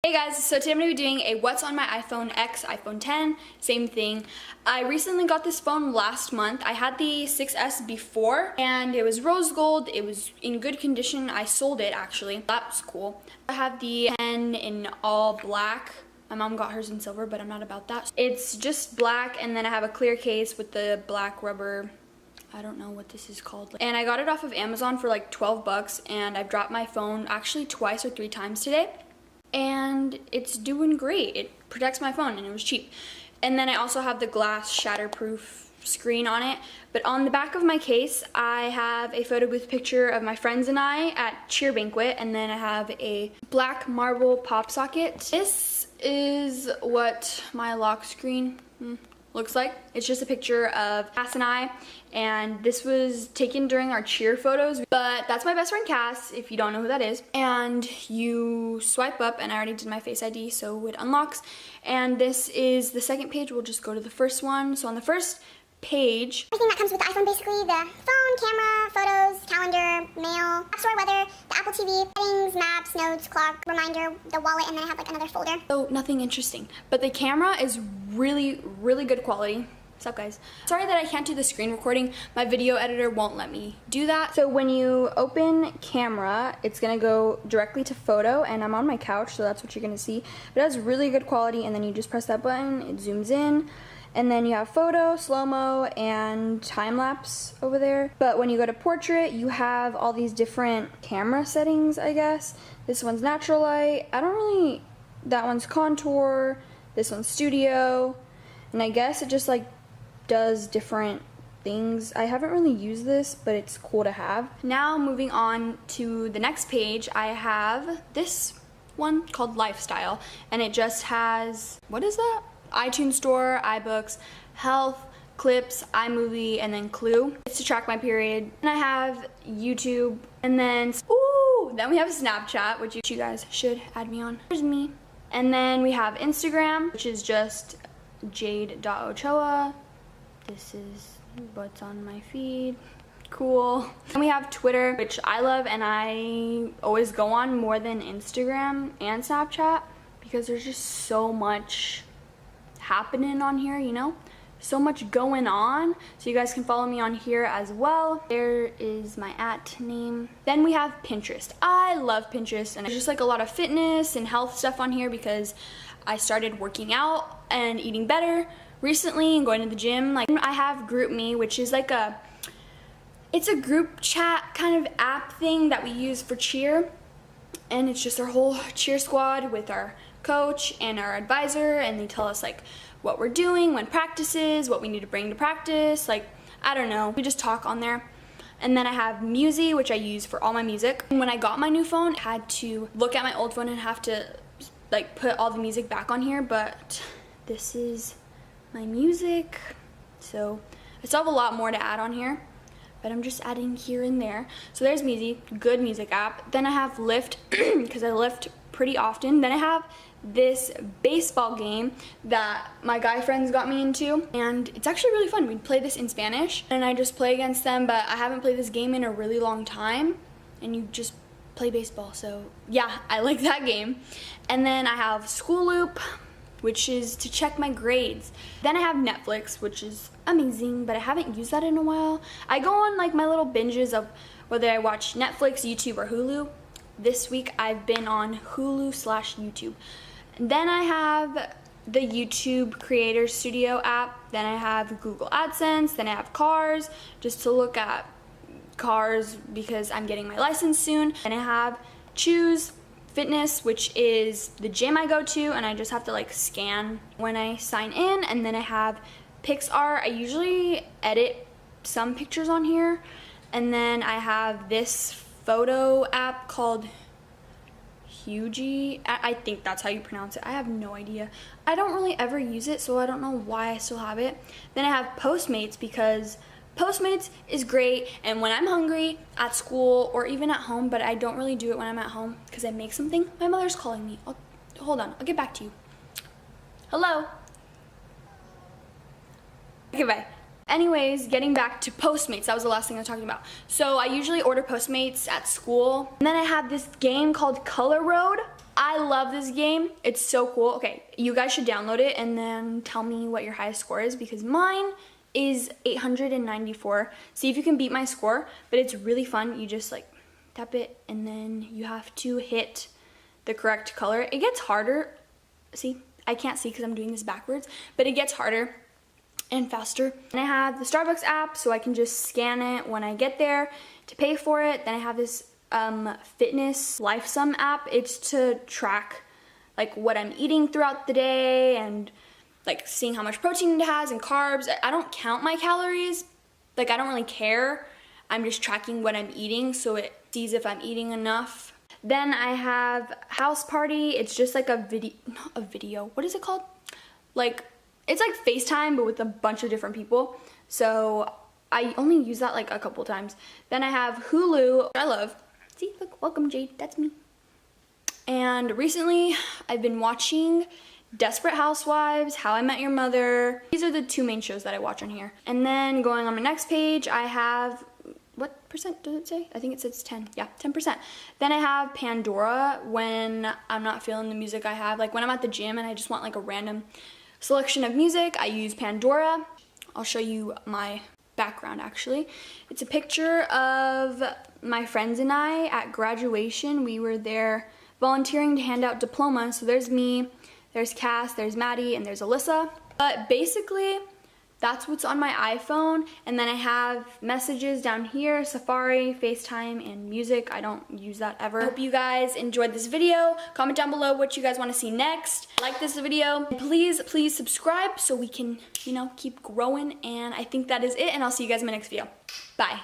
Hey guys, so today I'm going to be doing a what's on my iPhone X, iPhone 10, same thing. I recently got this phone last month. I had the 6S before and it was rose gold. It was in good condition. I sold it actually. That was cool. I have the 10 in all black. My mom got hers in silver, but I'm not about that. It's just black, and then I have a clear case with the black rubber. I don't know what this is called. And I got it off of Amazon for like 12 bucks, and I've dropped my phone actually twice or 3 times today. And it's doing great. It protects my phone and it was cheap. And then I also have the glass shatterproof screen on it. But on the back of my case, I have a photo booth picture of my friends and I at cheer banquet, and then I have a black marble pop socket. This is what my lock screen looks like. It's just a picture of Cass and I, and this was taken during our cheer photos. But that's my best friend Cass, if you don't know who that is. And you swipe up, and I already did my Face ID, so it unlocks. And this is the second page. We'll just go to the first one. So on the first page, everything that comes with the iPhone, basically: the phone, camera, photos, calendar, mail, app store, weather, the Apple TV, settings, maps, notes, clock, reminder, the wallet, and then I have like another folder. So nothing interesting, but the camera is really good quality. What's up, guys? Sorry that I can't do the screen recording. My video editor won't let me do that. So when you open camera, it's gonna go directly to photo, and I'm on my couch, so that's what you're gonna see. But it has really good quality, and then you just press that button, it zooms in. And then you have photo, slow-mo, and time-lapse over there. But when you go to portrait, you have all these different camera settings, I guess. This one's natural light. That one's contour. This one's studio. And I guess it just like does different things. I haven't really used this, but it's cool to have. Now moving on to the next page, I have this one called Lifestyle. And it just has, what is that? iTunes Store, iBooks, Health, Clips, iMovie, and then Clue. It's to track my period. And I have YouTube, and then we have Snapchat, which you guys should add me on. There's me. And then we have Instagram, which is just jade.ochoa. This is what's on my feed. Cool. And we have Twitter, which I love, and I always go on more than Instagram and Snapchat because there's just so much happening on here, you know, so much going on. So you guys can follow me on here as well. There is my @name. Then we have Pinterest. I love Pinterest, and there's just like a lot of fitness and health stuff on here because I started working out and eating better recently and going to the gym. Like, I have GroupMe, which is like it's a group chat kind of app thing that we use for cheer, and it's just our whole cheer squad with our coach and our advisor, and they tell us like what we're doing, when practices, what we need to bring to practice, like, I don't know, we just talk on there. And then I have Music, which I use for all my music. And when I got my new phone, I had to look at my old phone and have to like put all the music back on here, but this is my music. So I still have a lot more to add on here, but I'm just adding here and there. So there's Music, good music app. Then I have Lyft, because I Lyft pretty often. Then I have this baseball game that my guy friends got me into, and it's actually really fun. We play this in Spanish, and I just play against them, but I haven't played this game in a really long time, and you just play baseball. So yeah, I like that game. And then I have School Loop, which is to check my grades. Then I have Netflix, which is amazing, but I haven't used that in a while. I go on like my little binges of whether I watch Netflix, YouTube, or Hulu. This week I've been on Hulu/YouTube. Then I have the YouTube Creator Studio app. Then I have Google AdSense. Then I have Cars, just to look at cars because I'm getting my license soon. And I have Choose Fitness, which is the gym I go to, and I just have to like scan when I sign in. And then I have PixArt. I usually edit some pictures on here. And then I have this photo app called Hugie. I think that's how you pronounce it. I have no idea. I don't really ever use it, so I don't know why I still have it. Then I have Postmates, because Postmates is great, and when I'm hungry at school or even at home, but I don't really do it when I'm at home because I make something. My mother's calling me. Hold on, I'll get back to you. Hello? Okay, bye. Anyways, getting back to Postmates, that was the last thing I was talking about. So I usually order Postmates at school. And then I have this game called Color Road. I love this game. It's so cool. Okay, you guys should download it and then tell me what your highest score is, because mine is 894. See if you can beat my score, but it's really fun. You just like tap it and then you have to hit the correct color. It gets harder. See, I can't see because I'm doing this backwards, but it gets harder and faster. And I have the Starbucks app, so I can just scan it when I get there to pay for it. Then I have this fitness LifeSum app. It's to track like what I'm eating throughout the day and like seeing how much protein it has and carbs. I don't count my calories. Like I don't really care. I'm just tracking what I'm eating so it sees if I'm eating enough. Then I have House Party. It's just like not a video. What is it called? Like, it's like FaceTime but with a bunch of different people. So I only use that like a couple times. Then I have Hulu, which I love. See, look, welcome Jade, that's me. And recently I've been watching Desperate Housewives, How I Met Your Mother. These are the two main shows that I watch on here. And then going on my next page, I have, what percent does it say? I think it says 10, yeah, 10%. Then I have Pandora when I'm not feeling the music I have. Like when I'm at the gym and I just want like a random selection of music, I use Pandora. I'll show you my background actually. It's a picture of my friends and I at graduation. We were there volunteering to hand out diplomas. So there's me, there's Cass, there's Maddie, and there's Alyssa. But basically, that's what's on my iPhone. And then I have messages down here, Safari, FaceTime, and music. I don't use that ever. I hope you guys enjoyed this video. Comment down below what you guys want to see next. Like this video. Please, please subscribe so we can, you know, keep growing. And I think that is it. And I'll see you guys in my next video. Bye.